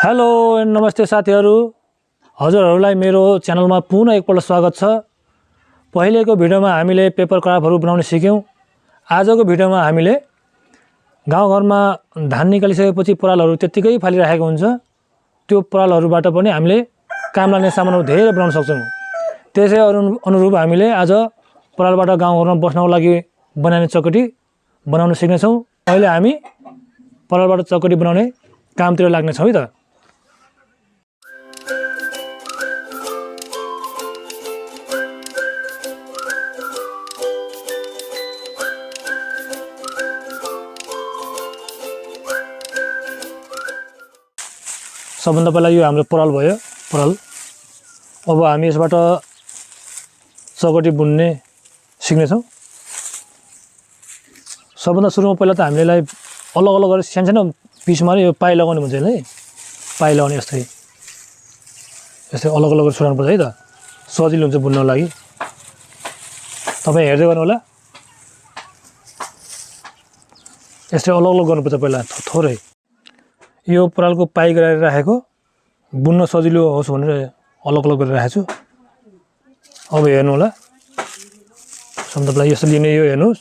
Hello नमस्ते साथीहरु, हजुरहरुलाई मेरो च्यानलमा पुनः एकपल्ट स्वागत छ। पहिलेको भिडियोमा हामीले पेपर क्राफ्टहरु बनाउन सिक्यौं। आजको भिडियोमा हामीले गाउँघरमा धान निकालिसकेपछि परालहरु त्यतिकै फालिराखेको हुन्छ। त्यो परालहरुबाट पनि हामीले काम लाग्ने सामानहरु धेरै बनाउन सक्छौं। त्यसै अनुरूप हामीले आज परालबाट गाउँघरमा बस्नको लागि बनाउने चकटी बनाउन सिक्ने छौं। अहिले हामी परालबाट चकटी बनाउने कामतिर लाग्ने छौं है त। सबभन्दा पहिला यो हाम्रो पराल भयो। पराल अब हामी यसबाट चकटी बुन्ने सिक्ने छौं। सबभन्दा सुरुमा पहिला त हामीले यसलाई अलग अलग गरेर सानो पिसमा यो पाइ लगाउने हुन्छ है। पाइ लगाउने यस्तै अलग अलग गरेर छुटाउनु पर्छ है त, सजिलो हुन्छ बुन्नको लागि। तपाई हेर्दै गर्नु होला। यस्तै अलग अलग गर्नुपर्छ पहिला थोरै। यो परालको पाइ गरेर राखेको, बुन्न सजिलो होस् भनेर अलग अलग गरेर राखेछु। अब हेर्नु होला। सबभन्दा यसले लिने यो हेर्नुस्।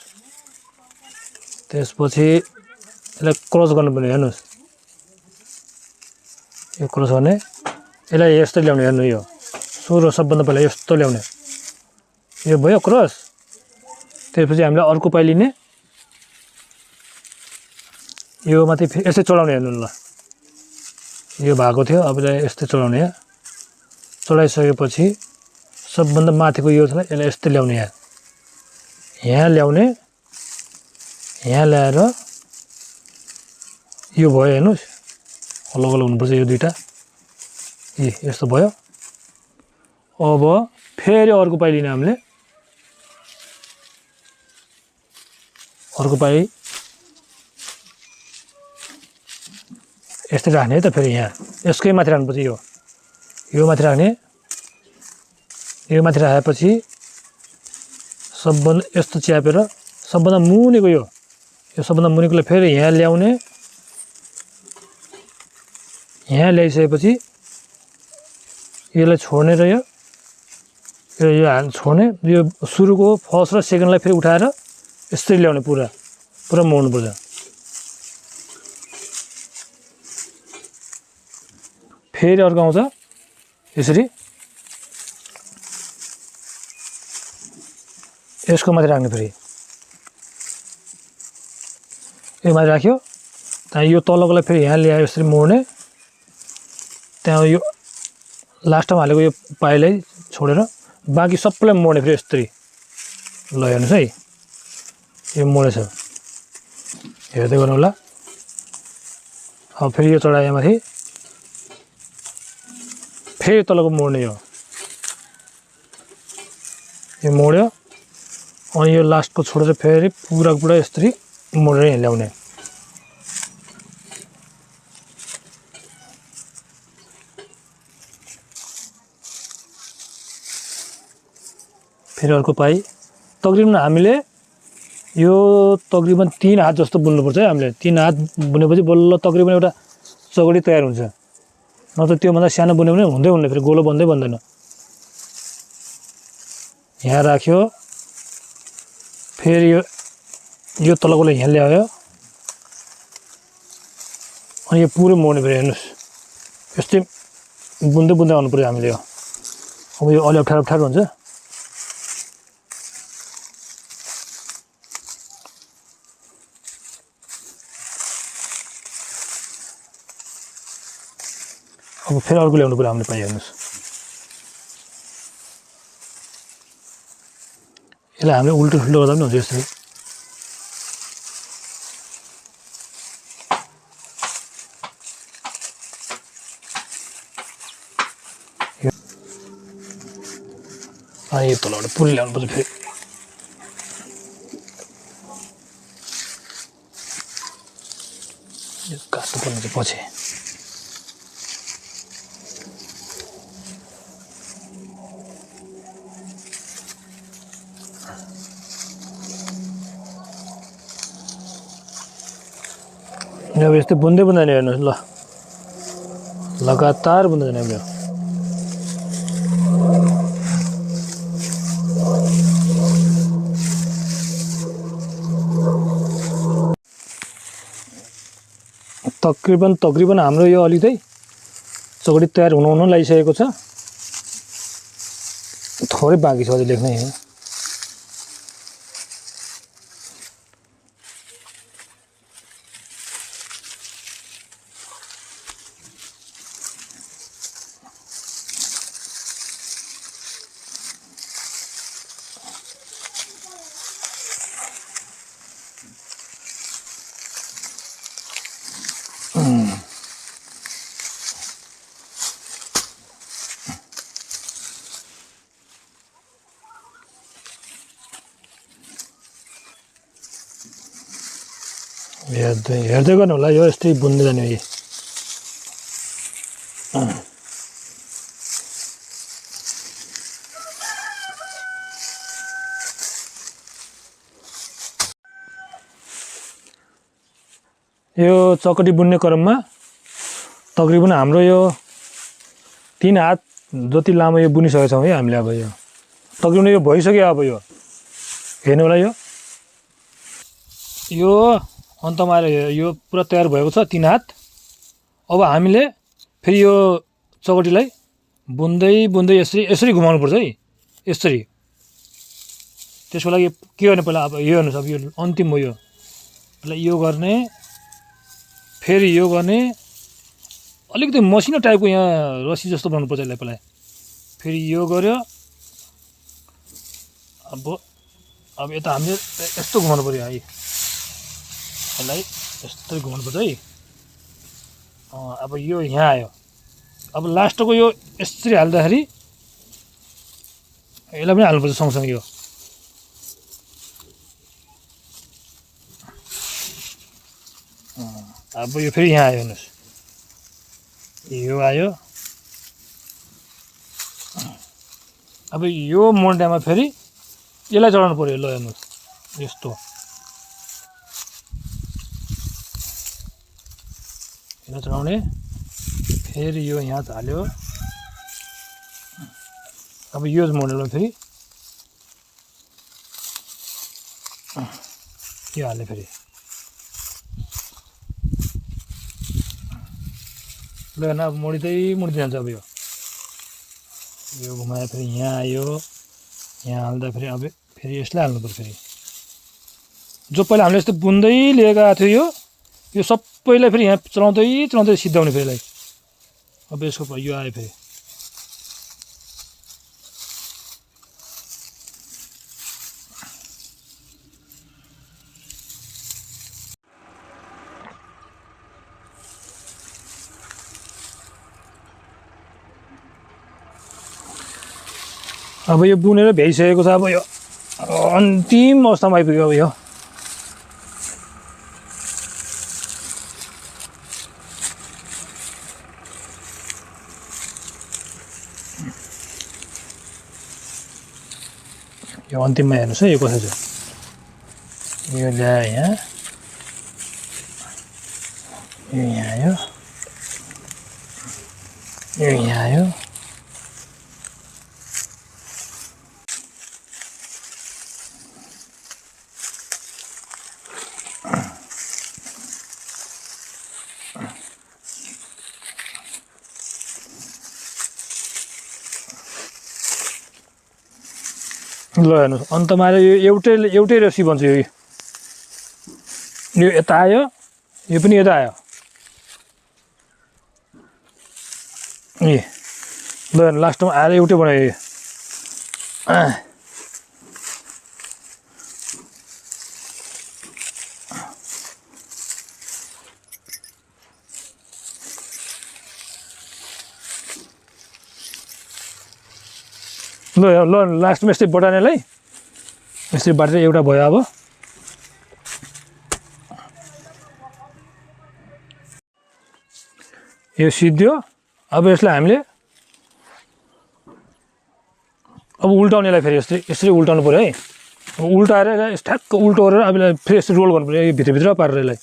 त्यसपछि यसलाई क्रस गर्नुपर्ने हेर्नुस्। यो क्रस गर्ने, यसलाई यस्तो ल्याउने हेर्नु। यो सुरु सबभन्दा पहिला यस्तो ल्याउने। यो भयो क्रस। त्यसपछि हामीले अर्को पाइ लिने, यो माथि यसै चढाउने हेर्नु ल। यो भएको थियो, अब यस्तै चढाउने। चढाइसकेपछि सबभन्दा माथिको यो छ यसलाई यस्तै ल्याउने। यहाँ ल्याउने, यहाँ ल्याएर यो भयो हेर्नुस्। अलग अलग हुनुपर्छ यो दुईटा। यस्तो भयो। अब फेरि अर्को पाइ लिने हामीले। अर्को पाइ यस्तै राख्ने है त। फेरि यहाँ यसकै माथि राख्नुपर्छ। यो माथि राख्ने। यो माथि राखेपछि सबभन्दा यस्तो च्यापेर सबभन्दा मुनिको यो सबभन्दा मुनिकोलाई फेरि यहाँ ल्याउने। यहाँ ल्याइसकेपछि यसलाई छोड्ने र यो हात छोड्ने। यो सुरुको फर्स्ट र सेकेन्डलाई फेरि उठाएर यस्तै ल्याउने। पुरा मोड्नुपर्छ। फेरि अर्को आउँछ यसरी। यसको माथि राख्ने। फेरि यो माथि राख्यो। त्यहाँ यो तलकोलाई फेरि यहाँ ल्यायो यसरी मोड्ने। त्यहाँ यो लास्टमा हालेको यो पाइलाई छोडेर बाँकी सबैलाई मोड्ने। फेरि यस्तरी ल हेर्नुहोस् है। यो मोडेछ, हेर्दै गर्नु होला। अब फेरि यो चढायो माथि, फेरि तलको मोड्ने। यो मोड्यो। अनि यो लास्टको छोडेर फेरि पुरा यसरी मोडेर यहाँ ल्याउने। फेरि अर्को पाइ। तकरिबन हामीले यो तकरिबन 3 हात जस्तो बुन्नुपर्छ है। हामीले 3 हात बुनेपछि बल्ल तकरिबन एउटा चकटी तयार हुन्छ। नत्र त्योभन्दा सानो बुन्यो भने हुँदैन। फेरि गोलो बन्दैन। यहाँ राख्यो। फेरि यो तलकोलाई यहाँ ल्यायो। अनि यो पुरै मोड्ने। फेरि हेर्नुहोस् यस्तै बुन्दै आउनु पर्यो हामीले। अब यो अलि अप्ठ्यारो हुन्छ। अब फेरि अर्को ल्याउनु पर्यो हामीले। पाइ हेर्नुहोस्। यसलाई हामीले उल्टो सुल्टो गर्दा पनि हुन्छ यसरी। अनि यो तलबाट पुरै ल्याउनुपर्छ। फेरि यो काट्नु पर्ने चाहिँ पछि। अब यस्तै बुन्दै हेर्नुहोस् ल। लगातार बुन्दै जाने अब यो तकरिबन हाम्रो यो अलि चाहिँ चकटी तयार हुन लागिसकेको छ थोरै बाँकी छ अझै लेख्नै हो हेर्दै गर्नु होला यो यस्तै बुन्दै जाने हो यो चकटी बुन्ने क्रममा तकरिबन हाम्रो यो 3 हात जति लामो यो बुनिसकेका छौँ है हामीले अब यो तकरिबन यो भइसक्यो अब यो हेर्नु होला यो अन्तमा आएर यो पुरा तयार भएको छ 3 हात अब हामीले फेरि यो चकटीलाई बुन्दै यसरी घुमाउनु पर्छ है यसरी त्यसको लागि के गर्ने पहिला अब यो हेर्नुस् अब यो अन्तिम हो यो पहिला यो गर्ने फेरि यो गर्ने अलिकति मसिनो टाइपको यहाँ रस्सी जस्तो बनाउनु पर्छ यसलाई पहिला फेरि यो गर्यो अब यता हामीले यस्तो घुमाउनु पर्यो है यसलाई यस्तै घुमाउनु पर्छ है अब यो यहाँ आयो अब लास्टको यो यसरी हाल्दाखेरि यसलाई पनि हाल्नुपर्छ सँगसँगै यो अब यो फेरि यहाँ आयो हेर्नुहोस् यो आयो अब यो मोन्टामा फेरि यसलाई चढाउनु पर्यो ल हेर्नुहोस् यस्तो यसलाई चढाउने फेरि यो यहाँ हाल्यो अब यो मोडलमा फेरि यो हाल्यो फेरि ल हेर्न अब मोडिँदै जान्छ अब यो घुमायो फेरि यहाँ आयो यहाँ हाल्दा फेरि अब फेरि यसलाई हाल्नु पर्छ फेरि जो पहिला हामीले यस्तो बुन्दै लिएका थियो यो सबैलाई फेरि यहाँ चलाउँदै सिद्धाउने फेरि यसलाई अब यसको यो आयो फेरि अब यो बुनेर भ्याइसकेको छ अब यो अन्तिम अवस्थामा आइपुग्यो अब यो अन्तिममा हेर्नुहोस् है यो कसो छ यो ल्यायो यहाँ आयो यो यहाँ आयो ल हेर्नुहोस् अन्तमा आएर यो एउटै रस्सी बन्छ यो यता आयो यो पनि यता आयो ल हेर्नु लास्टमा आएर एउटै बनायो यो ल लास्टमा यस्तै बटानेलाई यसरी बाटेर एउटा भयो अब यो सिद्धियो अब यसलाई हामीले अब उल्टाउनेलाई फेरि यसरी उल्टाउनु पर्यो है उल्टाएर ठ्याक्क उल्टो गरेर अब यसलाई फेरि यसरी रोल गर्नु पर्यो यो भित्रभित्र पारेर यसलाई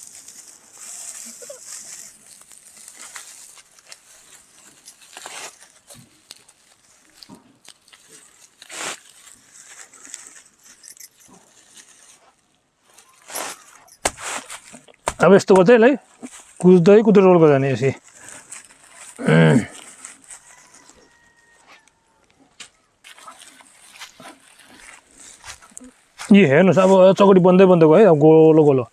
अब यस्तो गर्दै यसलाई कुद्दै रोल गर्दा नि यसरी यो हेर्नुहोस् अब चकटी बन्दै गयो है अब गोलो गोलो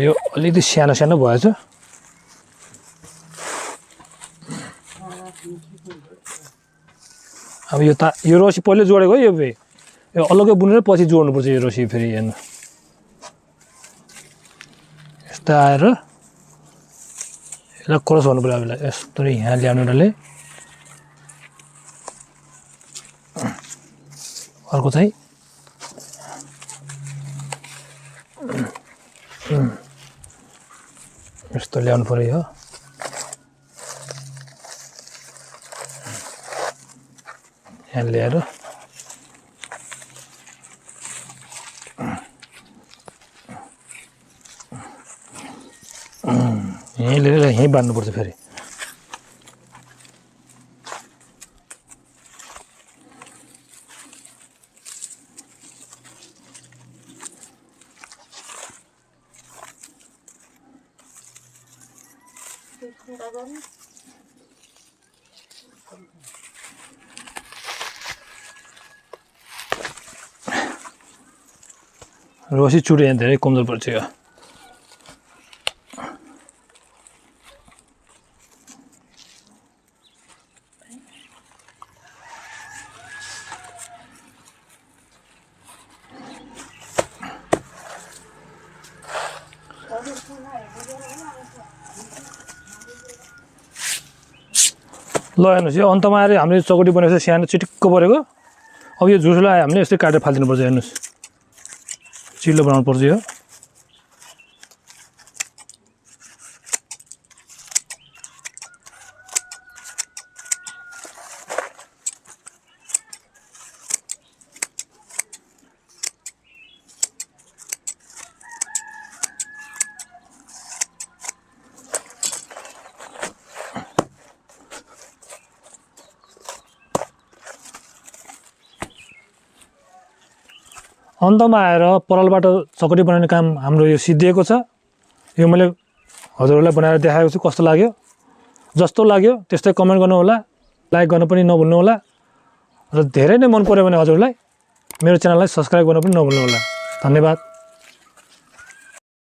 यो अलिकति सानो सानो भएछ अब यो रसी पहिले जोडेको है यो अलग्गै बुनेर पछि जोड्नुपर्छ यो रसी फेरि हेर्नु यस्तो आएर यसलाई क्रस गर्नु पर्यो अब यसलाई यस्तो यहाँ ल्याउनु डल्लै अर्को चाहिँ यस्तो ल्याउनु पर्यो यो यहाँ ल्याएर यहीँ लिएर यहीँ बाँध्नुपर्छ फेरि रसी चुडे यहाँ धेरै कमजोर पर्छ यो ल हेर्नुहोस् यो अन्तमा आएर हामीले चकटी बनाएको छ सानो चिटिक्क परेको अब यो झुसलाई हामीले यस्तै काटेर फालिदिनुपर्छ हेर्नुहोस् चिल्लो बनाउनु पर्छ यो अन्तमा आएर परालबाट चकटी बनाउने काम हाम्रो यो सिद्धिएको छ यो मैले हजुरहरूलाई बनाएर देखाएको छु कस्तो लाग्यो जस्तो लाग्यो त्यस्तै कमेन्ट गर्नु होला लाइक गर्न पनि नभुल्नु होला र धेरै नै मन पर्यो भने हजुरलाई मेरो च्यानललाई सब्स्क्राइब गर्न पनि नभुल्नु होला धन्यवाद।